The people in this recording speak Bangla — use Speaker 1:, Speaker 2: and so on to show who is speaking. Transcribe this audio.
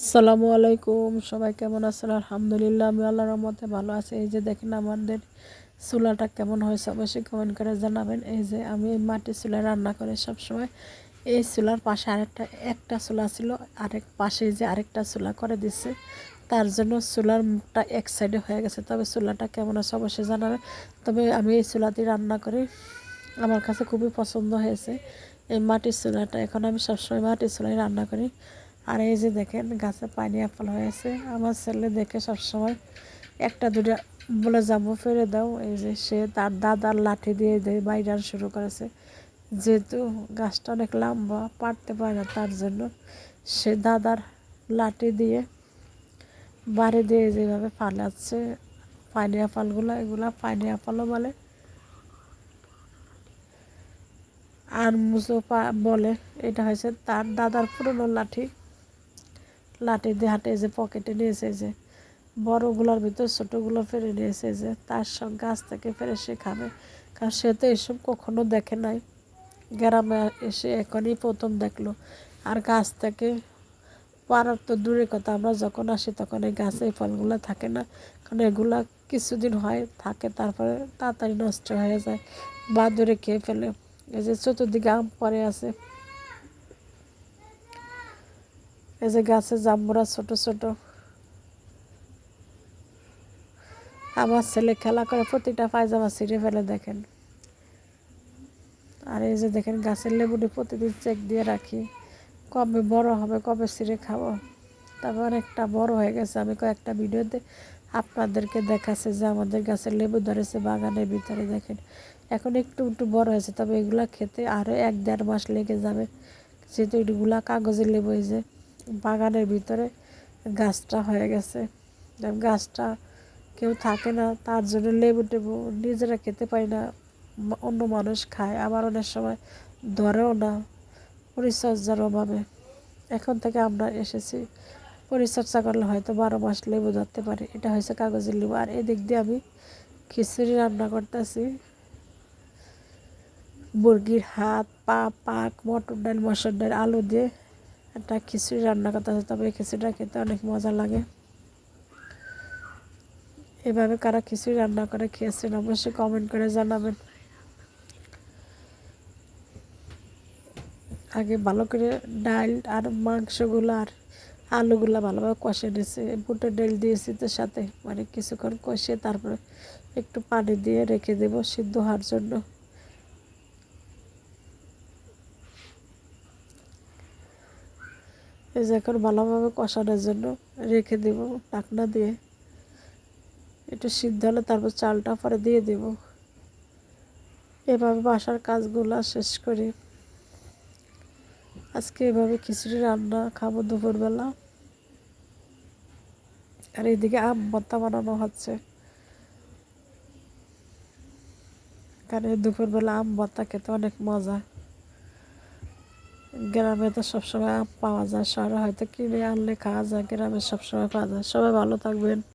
Speaker 1: আসসালামু আলাইকুম, সবাই কেমন আছেন? আলহামদুলিল্লাহ, আমি আল্লাহর রহমতে ভালো আছি। এই যে দেখেন আমাদের চুলাটা কেমন হয়েছে, অবশ্যই কমেন্ট করে জানাবেন। এই যে আমি এই মাটির চুলায় রান্না করি সবসময়। এই চুলার পাশে একটা চুলা ছিল, আরেক পাশে যে আরেকটা চুলা করে দিচ্ছে, তার জন্য চুলার মুখটা এক সাইডে হয়ে গেছে। তবে চুলাটা কেমন আছে অবশ্যই জানাবেন। তবে আমি এই চুলাতেই রান্না করি, আমার কাছে খুবই পছন্দ হয়েছে এই মাটির চুলাটা। এখন আমি সবসময় মাটির চুলায় রান্না করি। আর এই যে দেখেন গাছে পাইনঅ্যাপল হয়েছে, আমার ছেলে দেখে সবসময় একটা দুটা বলে যাবো ফেলে দাও। এই যে সে তার দাদার লাঠি দিয়ে বাইরে শুরু করেছে। যেহেতু গাছটা অনেক লম্বা, পারতে পারে না, তার জন্য সে দাদার লাঠি দিয়ে বাড়ি দিয়ে যেভাবে ফালাচ্ছে পাইনঅ্যাপলগুলো, এগুলা পাইনঅ্যাপলও বলে, আর মুজো বলে। এটা হয়েছে তার দাদার পুরনো লাঠি। লাঠি দিয়ে হাঁটে যে পকেটে নিয়েছে, যে বড়গুলোর ভিতর ছোটোগুলো ফেলে নিয়েছে, যে তার সব গাছ থেকে ফেলে সে খাবে। কারণ সে তো এসব কখনো দেখে নাই, গ্রামে এসে এখনই প্রথম দেখলো। আর গাছ থেকে পাড়ার তো দূরের কথা, আমরা যখন আসি তখন এই গাছে এই ফলগুলো থাকে না, কারণ এগুলা কিছুদিন হয় থাকে, তারপরে তাড়াতাড়ি নষ্ট হয়ে যায় বা দূরে খেয়ে ফেলে। এই যে চতুর্দিকে আম পড়ে আছে, এই যে গাছে জাম্বুরা ছোট ছোট। আমার ছেলে খেলা করে প্রতিটা পায়জামা ছিঁড়ে ফেলে দেখেন। আর এই যে দেখেন গাছের লেবুটি প্রতিদিন চেক দিয়ে রাখি, কবে বড় হবে, কবে ছিঁড়ে খাবো। তারপর অনেকটা বড় হয়ে গেছে, আমি কয়েকটা ভিডিওতে আপনাদেরকে দেখাচ্ছে যে আমাদের গাছের লেবু ধরেছে বাগানের ভিতরে। দেখেন এখন একটু একটু বড় হয়েছে, তবে এগুলা খেতে আরও 1-1.5 মাস লেগে যাবে, যেহেতু এগুলা কাগজের লেবু। এই যে বাগানের ভিতরে গাছটা হয়ে গেছে, গাছটা কেউ থাকে না, তার জন্য লেবু টেবু নিজেরা খেতে পারি না, অন্য মানুষ খায়, আবার অনেক সময় ধরেও না পরিচর্যার অভাবে। এখন থেকে আমরা এসেছি, পরিচর্যা করলে হয়তো 12 মাস লেবু ধরতে পারে। এটা হয়েছে কাগজের লেবু। আর এদিক দিয়ে আমি খিচুড়ি রান্না করতেছি, মুরগির হাত পা পাক মটর ডাল মসুর ডাল আলু দিয়ে একটা খিচুড়ি রান্না করতেছি। তবে এই খিচুড়িটা খেতে অনেক মজা লাগে। এভাবে কারা খিচুড়ি রান্না করে খেয়েছেন অবশ্যই কমেন্ট করে জানাবেন। আগে ভালো করে ডাল আর মাংসগুলো আর আলুগুলো ভালোভাবে কষে নিয়েছি, বুটের ডাল দিয়েছি তো সাথে, মানে কিছুক্ষণ কষিয়ে তারপরে একটু পানি দিয়ে রেখে দেব সিদ্ধ হওয়ার জন্য। এই যে এখন ভালোভাবে কষানোর জন্য রেখে দেব ঢাকনা দিয়ে, একটু সিদ্ধ হলে তারপর চালটা পরে দিয়ে দেব। এভাবে বাসার কাজগুলো শেষ করি। আজকে এভাবে খিচুড়ি রান্না খাবো দুপুরবেলা। আর এইদিকে আম ভর্তা বানানো হচ্ছে, কারণ দুপুরবেলা আম ভর্তা খেতে অনেক মজা। গ্রামে তো সবসময় আম পাওয়া যায়, শহরে হয়তো কিনে আনলে খাওয়া যায়, গ্রামে সবসময় পাওয়া যায়। সবাই ভালো থাকবেন।